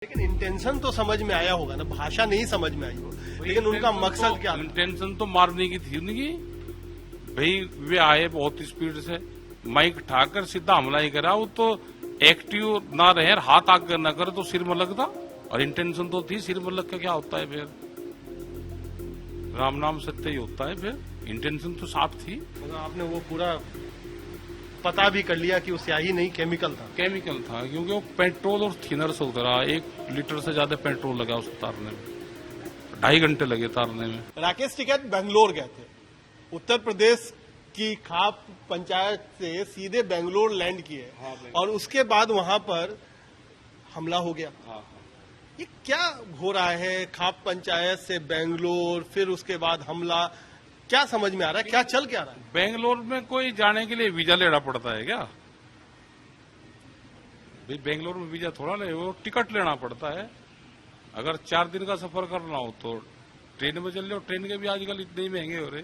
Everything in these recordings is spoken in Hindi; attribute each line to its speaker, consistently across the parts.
Speaker 1: लेकिन इंटेंशन तो समझ में आया होगा ना, भाषा नहीं समझ में आई हो, लेकिन उनका मकसद क्या था?
Speaker 2: इंटेंशन तो मारने की थी उनकी। भाई वे आए बहुत स्पीड से, माइक ठाकर सीधा हमला ही करा। वो तो एक्टिव ना रहे, हाथ आगे न करे तो सिर में लगता। और इंटेंशन तो थी, सिर में लग के क्या होता है फिर? राम नाम सत्य ही होता है फिर। इंटेंशन तो साफ थी।
Speaker 1: मतलब आपने वो पूरा पता भी कर लिया कि वो स्याही नहीं केमिकल था।
Speaker 2: केमिकल था, क्योंकि वो पेट्रोल और थिनर से उतरा। 1 लीटर से ज्यादा पेट्रोल लगा उस उतारने में, 2.5 घंटे लगे उतारने में।
Speaker 1: राकेश टिकैत बेंगलोर गए थे, उत्तर प्रदेश की खाप पंचायत से सीधे बेंगलोर लैंड किए। और उसके बाद वहां पर हमला हो गया। ये क्या हो रहा है? खाप पंचायत से बेंगलोर, फिर उसके बाद हमला, क्या समझ में आ रहा है? क्या चल क्या रहा है?
Speaker 2: बेंगलोर में कोई जाने के लिए वीजा लेना पड़ता है क्या? भाई बेंगलोर में वीजा थोड़ा ले, वो टिकट लेना पड़ता है। अगर 4 दिन का सफर करना हो तो ट्रेन में चले जाओ। ट्रेन के भी आजकल इतने ही महंगे हो रहे।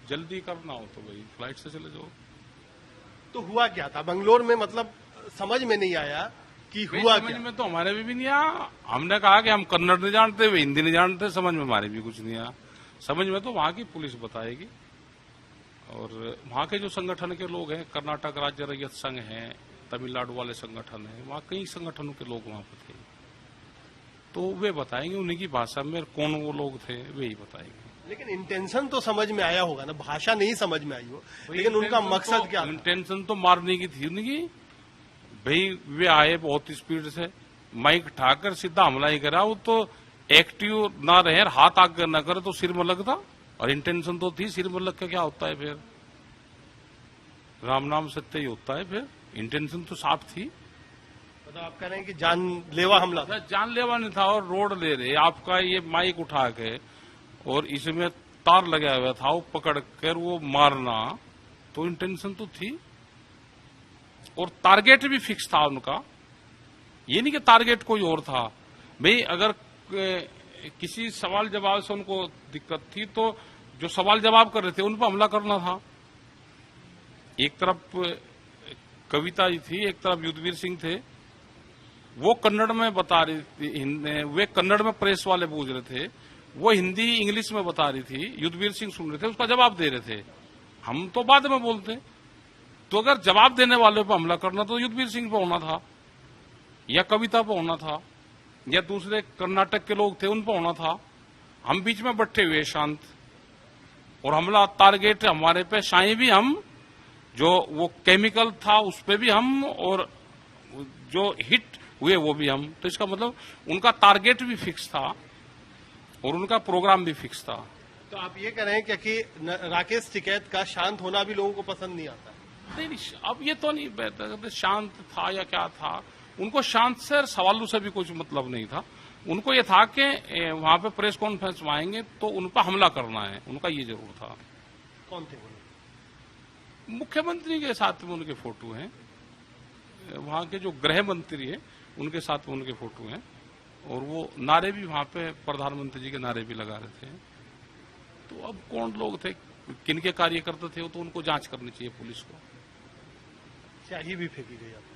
Speaker 2: जल्दी करना हो तो भाई फ्लाइट से चले जाओ।
Speaker 1: तो हुआ क्या था बेंगलोर में? मतलब समझ में नहीं आया कि हुआ
Speaker 2: समझ
Speaker 1: क्या।
Speaker 2: में तो हमारे भी नहीं आया। हमने कहा कि हम कन्नड़ नहीं जानते, वे हिंदी नहीं जानते, समझ में हमारे भी कुछ नहीं आया। समझ में तो वहां की पुलिस बताएगी। और वहां के जो संगठन के लोग हैं, कर्नाटक राज्य रैयत संघ है, तमिलनाडु वाले संगठन है, वहां कई संगठनों के लोग वहां पर थे, तो वे बताएंगे उन्हीं की भाषा में। कौन वो लोग थे वे ही बताएंगे।
Speaker 1: लेकिन इंटेंशन तो समझ में आया होगा ना, भाषा नहीं समझ में आई हो, लेकिन उनका मकसद क्या था?
Speaker 2: इंटेंशन तो मारने की थी उनकी। भाई वे आए बहुत स्पीड से, माइक ठाकर सीधा हमला ही करा। वो तो एक्टिव ना रहे, हाथ आगे न करे तो सिर में लगता। और इंटेंशन तो थी, सिर में लग के क्या होता है फिर? राम नाम सत्य ही होता है फिर। इंटेंशन तो साफ थी।
Speaker 1: मतलब आप कह रहे हैं कि जानलेवा हमला था?
Speaker 2: जानलेवा नहीं था। और रोड ले रहे आपका ये माइक उठा के, और इसमें तार लगा हुआ था, वो पकड़ कर वो मारना, तो इंटेंशन तो थी। और टारगेट भी फिक्स था उनका। ये नहीं कि टारगेट कोई और था। भाई अगर किसी सवाल जवाब से उनको दिक्कत थी तो जो सवाल जवाब कर रहे थे उन पर हमला करना था। एक तरफ कविता जी थी, एक तरफ युद्धवीर सिंह थे। वो कन्नड़ में बता रही थी, वे कन्नड़ में प्रेस वाले पूछ रहे थे, वो हिंदी इंग्लिश में बता रही थी। युद्धवीर सिंह सुन रहे थे, उसका जवाब दे रहे थे। हम तो बाद में बोलते। तो अगर जवाब देने वाले पर हमला करना तो युद्धवीर सिंह पर होना था, या कविता पर होना था, या दूसरे कर्नाटक के लोग थे उन पर होना था। हम बीच में बैठे हुए शांत, और हमला टारगेट हमारे पे शाही भी हम, जो वो केमिकल था उस पे भी हम, और जो हिट हुए वो भी हम। तो इसका मतलब उनका टारगेट भी फिक्स था और उनका प्रोग्राम भी फिक्स था।
Speaker 1: तो आप ये कह रहे हैं कि राकेश टिकैत का शांत होना भी लोगों को पसंद नहीं आता?
Speaker 2: नहीं, अब ये तो नहीं बेहतर शांत था या क्या था। उनको शांत से सवालों से भी कुछ मतलब नहीं था। उनको ये था कि वहां पे प्रेस कॉन्फ्रेंस में आएंगे तो उन पर हमला करना है, उनका ये जरूर था।
Speaker 1: कौन थे वो?
Speaker 2: मुख्यमंत्री के साथ में उनके फोटो हैं, वहां के जो गृह मंत्री हैं उनके साथ में उनके फोटो हैं। और वो नारे भी वहां पे प्रधानमंत्री जी के नारे भी लगा रहे थे। तो अब कौन लोग थे, किनके कार्यकर्ता थे, वो तो उनको जांच करनी चाहिए पुलिस को।
Speaker 1: स्याही भी फेंकी गई आपको?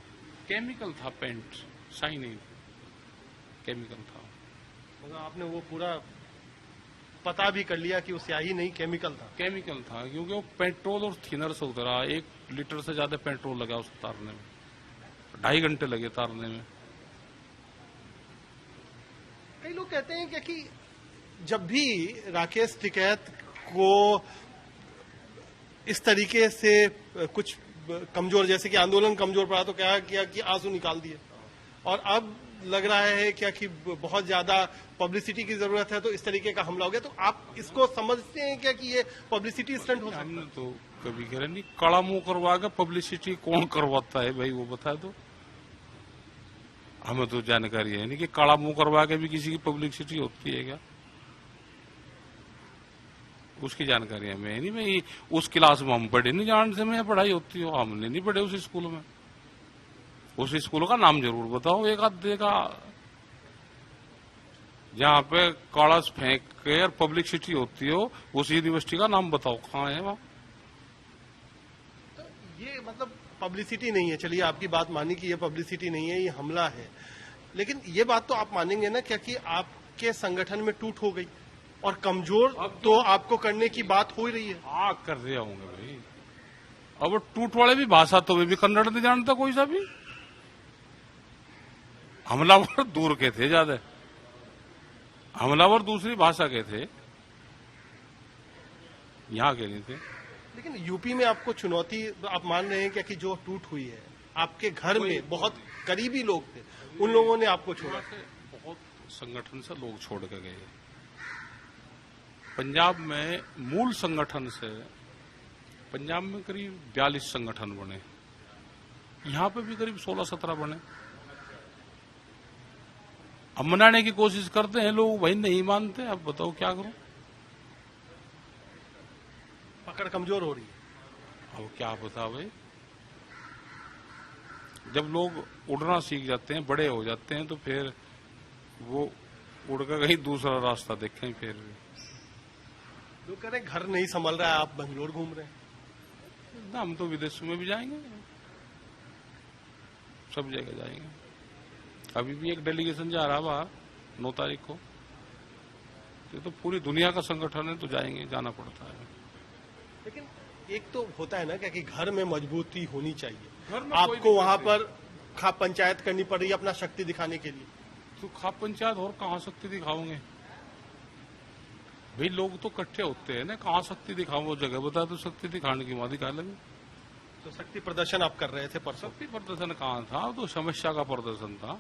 Speaker 2: केमिकल था, पेंट, शाही नहीं, केमिकल था।
Speaker 1: मतलब आपने वो पूरा पता भी कर लिया कि वो स्याही नहीं केमिकल था?
Speaker 2: केमिकल था, क्योंकि वो पेट्रोल और थिनर से उतरा। 1 लीटर से ज्यादा पेट्रोल लगा उस उतारने में, 2.5 घंटे लगे उतारने में।
Speaker 1: कई लोग कहते हैं कि जब भी राकेश टिकैत को इस तरीके से कुछ कमजोर, जैसे कि आंदोलन कमजोर पड़ा तो क्या किया कि आंसू निकाल दिए, और अब लग रहा है क्या कि बहुत ज्यादा पब्लिसिटी की जरूरत है तो इस तरीके का हमला हो गया। तो आप इसको समझते हैं क्या कि ये पब्लिसिटी स्टंट हो सकता है?
Speaker 2: हमने तो कभी कह रहे नहीं, काला मुंह करवा के पब्लिसिटी कौन करवाता है भाई, वो बता दो। हमें तो जानकारी है नहीं कि काला मुंह करवा के भी किसी की पब्लिसिटी होती है क्या, उसकी जानकारी हमें नहीं। भाई उस क्लास में हम पढ़े नहीं, जानते में पढ़ाई होती हो, हमने नहीं पढ़े उस स्कूल में। उस स्कूल का नाम जरूर बताओ एक आधे का, जहां पे कलश फेंक कर पब्लिसिटी होती हो, उस यूनिवर्सिटी का नाम बताओ, कहाँ है वहां?
Speaker 1: तो ये मतलब पब्लिसिटी नहीं है, चलिए आपकी बात मानी कि ये पब्लिसिटी नहीं है, ये हमला है। लेकिन ये बात तो आप मानेंगे ना क्या कि आपके संगठन में टूट हो गई और कमजोर तो आपको करने की बात हो ही रही है।
Speaker 2: हाँ, कर रहे होंगे भाई। अब वो टूट वाले भी भाषा तो वे भी कन्नड़ नहीं जानता कोई सा भी। हमलावर दूर के थे, ज्यादा हमलावर दूसरी भाषा के थे, यहाँ के नहीं थे।
Speaker 1: लेकिन यूपी में आपको चुनौती आप मान रहे हैं क्या कि जो टूट हुई है आपके घर में बहुत करीबी लोग थे, उन लोगों ने आपको छोड़ा?
Speaker 2: बहुत संगठन से लोग छोड़ के गए। पंजाब में मूल संगठन से पंजाब में करीब 42 संगठन बने, यहां पे भी करीब 16-17 बने। अब मनाने की कोशिश करते हैं लोग, वही नहीं मानते। अब बताओ क्या करूं?
Speaker 1: पकड़ कमजोर हो रही है।
Speaker 2: अब क्या बता भाई, जब लोग उड़ना सीख जाते हैं, बड़े हो जाते हैं, तो फिर वो उड़कर कहीं दूसरा रास्ता देखें। फिर
Speaker 1: लोग कह रहे हैं घर नहीं संभल रहा है, आप बेंगलोर घूम रहे हैं।
Speaker 2: ना, हम तो विदेशों में भी जाएंगे, सब जगह जाएंगे। अभी भी एक डेलीगेशन जा रहा बाहर 9 तारीख को। ये तो पूरी दुनिया का संगठन है, तो जाएंगे, जाना पड़ता है।
Speaker 1: लेकिन एक तो होता है ना क्या कि घर में मजबूती होनी चाहिए।
Speaker 2: घर में
Speaker 1: आपको वहां पर खाप पंचायत करनी पड़ रही है अपना शक्ति दिखाने के लिए।
Speaker 2: तो खाप पंचायत और कहाँ शक्ति दिखाओगे भाई? लोग तो इकट्ठे होते हैं ना, कहाँ शक्ति दिखाओ? वो जगह बता तो शक्ति दिखाने की, वहां दिखा लगे।
Speaker 1: तो शक्ति प्रदर्शन आप कर रहे थे परसों।
Speaker 2: शक्ति प्रदर्शन कहाँ था? तो समस्या का प्रदर्शन था।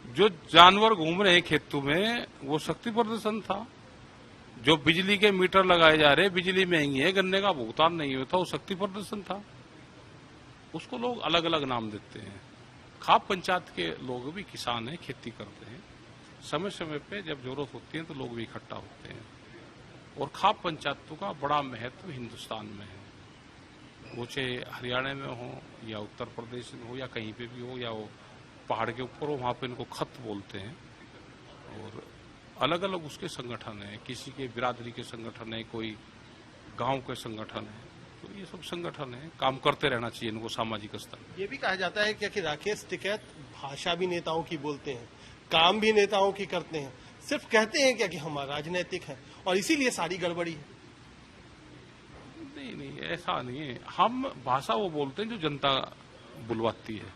Speaker 2: जो जानवर घूम रहे हैं खेतों में, वो शक्ति प्रदर्शन था। जो बिजली के मीटर लगाए जा रहे, बिजली महंगी है, गन्ने का भुगतान नहीं होता, वो शक्ति प्रदर्शन था। उसको लोग अलग अलग नाम देते हैं। खाप पंचायत के लोग भी किसान हैं, खेती करते हैं। समय समय पे जब जरूरत होती है तो लोग भी इकट्ठा होते हैं। और खाप पंचायतों का बड़ा महत्व हिंदुस्तान में है, वो चाहे हरियाणा में हो या उत्तर प्रदेश में हो या कहीं पे भी हो, या वो पहाड़ के ऊपर हो, वहां पे इनको खत बोलते हैं। और अलग अलग उसके संगठन है, किसी के बिरादरी के संगठन है, कोई गांव के संगठन है। तो ये सब संगठन है, काम करते रहना चाहिए इनको सामाजिक स्तर।
Speaker 1: ये भी कहा जाता है क्या कि राकेश टिकैत भाषा भी नेताओं की बोलते हैं, काम भी नेताओं की करते हैं, सिर्फ कहते हैं क्या कि हम राजनीतिक हैं और इसीलिए सारी गड़बड़ी है।
Speaker 2: नहीं नहीं, ऐसा नहीं है। हम भाषा वो बोलते हैं जो जनता बुलवाती है।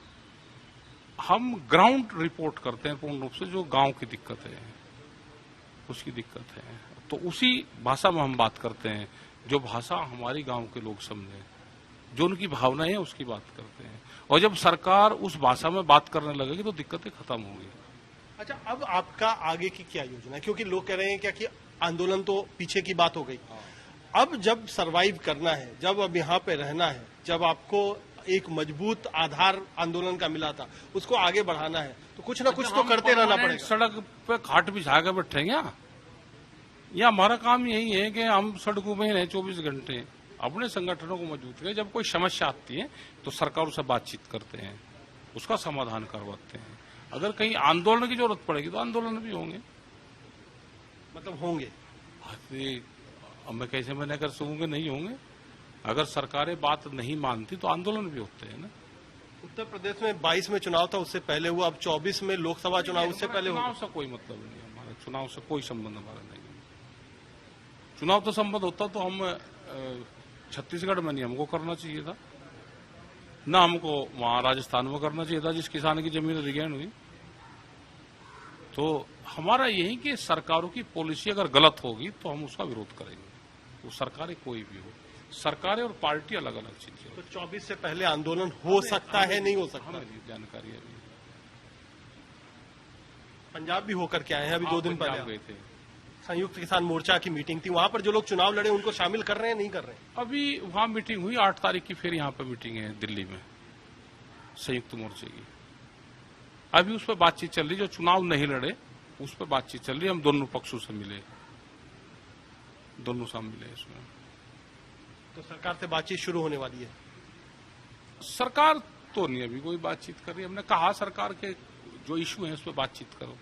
Speaker 2: हम ग्राउंड रिपोर्ट करते हैं पूर्ण रूप से, जो गांव की दिक्कत है उसकी दिक्कत है, तो उसी भाषा में हम बात करते हैं। जो भाषा हमारी गांव के लोग समझे, जो उनकी भावनाएं हैं, उसकी बात करते हैं। और जब सरकार उस भाषा में बात करने लगेगी तो दिक्कतें खत्म होंगी।
Speaker 1: अच्छा, अब आपका आगे की क्या योजना है? क्योंकि लोग कह रहे हैं क्या कि आंदोलन तो पीछे की बात हो गई, अब जब सरवाइव करना है, जब अब यहाँ पे रहना है, जब आपको एक मजबूत आधार आंदोलन का मिला था, उसको आगे बढ़ाना है, तो कुछ ना कुछ तो करते रहना पड़ेगा।
Speaker 2: सड़क पे खाट बिछा के बैठेंगे या हमारा काम यही है कि हम सड़कों में रहे 24 घंटे, अपने संगठनों को मजबूत करें। जब कोई समस्या आती है तो सरकारों से बातचीत करते हैं, उसका समाधान करवाते हैं। अगर कहीं आंदोलन की जरूरत पड़ेगी तो आंदोलन भी होंगे,
Speaker 1: मतलब होंगे।
Speaker 2: अब मैं कैसे मना कर सकूंगा नहीं होंगे? अगर सरकारें बात नहीं मानती तो आंदोलन भी होते हैं ना।
Speaker 1: उत्तर प्रदेश में 22 में चुनाव था, उससे पहले हुआ, अब 24 में लोकसभा चुनाव, उससे पहले हुआ।
Speaker 2: चुनाव से कोई मतलब नहीं है हमारा, चुनाव से कोई संबंध हमारा नहीं है। चुनाव तो संबंध होता तो हम छत्तीसगढ़ में नहीं हमको करना चाहिए था, ना हमको वहां राजस्थान में करना चाहिए था जिस किसान की जमीन रिगेन हुई। तो हमारा यही कि सरकारों की पॉलिसी अगर गलत होगी तो हम उसका विरोध करेंगे, वो सरकारें कोई भी हो। सरकारें और पार्टी अलग अलग चीजें।
Speaker 1: तो 24 से पहले आंदोलन हो सकता है, नहीं हो सकता?
Speaker 2: हमें जानकारी अभी।
Speaker 1: पंजाब भी होकर के आए हैं, अभी 2 दिन पहले
Speaker 2: गए थे।
Speaker 1: संयुक्त किसान मोर्चा की मीटिंग थी, वहां पर जो लोग चुनाव लड़े उनको शामिल कर रहे हैं, नहीं कर रहे हैं?
Speaker 2: अभी वहां मीटिंग हुई, 8 तारीख की फिर यहाँ पे मीटिंग है दिल्ली में संयुक्त मोर्चे की। अभी उस पर बातचीत चल रही, जो चुनाव नहीं लड़े उस पर बातचीत चल रही। हम दोनों पक्षों से मिले, दोनों साथ मिले इसमें।
Speaker 1: तो सरकार से बातचीत शुरू होने वाली है?
Speaker 2: सरकार तो नहीं अभी कोई बातचीत कर रही। हमने कहा सरकार के जो इशू है उस पर बातचीत करो,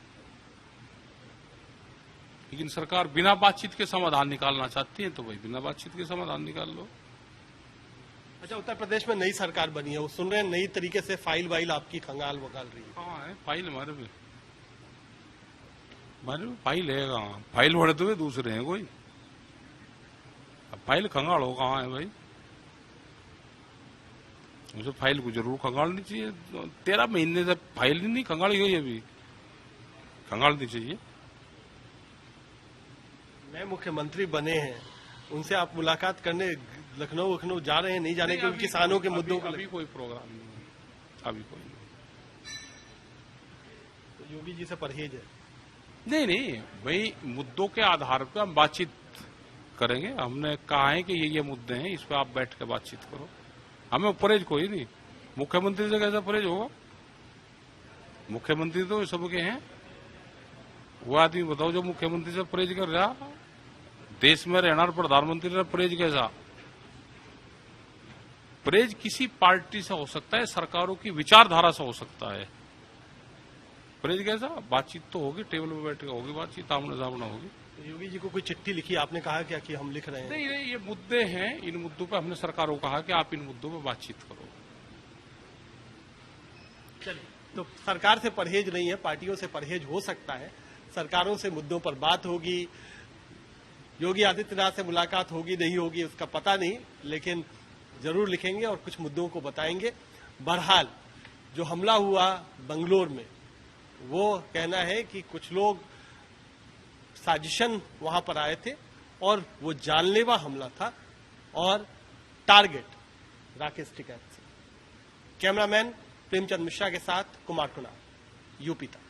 Speaker 2: लेकिन सरकार बिना बातचीत के समाधान निकालना चाहती है तो भाई बिना बातचीत के समाधान निकाल लो।
Speaker 1: अच्छा, उत्तर प्रदेश में नई सरकार बनी है, वो सुन रहे हैं नई तरीके से फाइल वाइल आपकी खंगाल वगाल रही है।
Speaker 2: कहाँ है फाइल? हमारे भी फाइल है कहाँ? फाइल बढ़ते हुए दूसरे हैं कोई, अब फाइल खंगालो कहाँ है भाई? मुझे फाइल को जरूर खंगालनी चाहिए। 13 महीने से फाइल ही नहीं खंगाली हुई, अभी खंगालनी चाहिए।
Speaker 1: नए मुख्यमंत्री बने हैं, उनसे आप मुलाकात करने लखनऊ जा रहे हैं? नहीं जाने, क्योंकि किसानों के मुद्दों को
Speaker 2: अभी कोई प्रोग्राम नहीं है, अभी कोई नहीं।
Speaker 1: तो योगी जी से परहेज है?
Speaker 2: नहीं भाई, मुद्दों के आधार पर हम बातचीत करेंगे। हमने कहा है कि ये मुद्दे हैं, इस पर आप बैठ के बातचीत करो। हमें परहेज कोई नहीं। मुख्यमंत्री से कैसा परहेज होगा? मुख्यमंत्री तो सबके हैं। वो आदमी बताओ जो मुख्यमंत्री से परहेज कर रहा, देश में रहना और प्रधानमंत्री से परहेज कैसा? परहेज किसी पार्टी से हो सकता है, सरकारों की विचारधारा से हो सकता है। परहेज कैसा? बातचीत तो होगी, टेबल पे बैठ के होगी बातचीत, आमने सामने होगी।
Speaker 1: तो योगी जी को कोई चिट्ठी लिखी, आपने कहा क्या कि हम लिख रहे हैं?
Speaker 2: नहीं, ये मुद्दे हैं, इन मुद्दों पे हमने सरकारों को कहा कि आप इन मुद्दों पे बातचीत करो।
Speaker 1: चलिए, तो सरकार से परहेज नहीं है, पार्टियों से परहेज हो सकता है। सरकारों से मुद्दों पर बात होगी, योगी आदित्यनाथ से मुलाकात होगी नहीं होगी उसका पता नहीं, लेकिन जरूर लिखेंगे और कुछ मुद्दों को बताएंगे। बहरहाल जो हमला हुआ बंगलोर में, वो कहना है कि कुछ लोग साजिशन वहां पर आए थे और वो जानलेवा हमला था और टारगेट राकेश टिकैत से। कैमरामैन प्रेमचंद मिश्रा के साथ कुमार कुणाल, यूपी तक।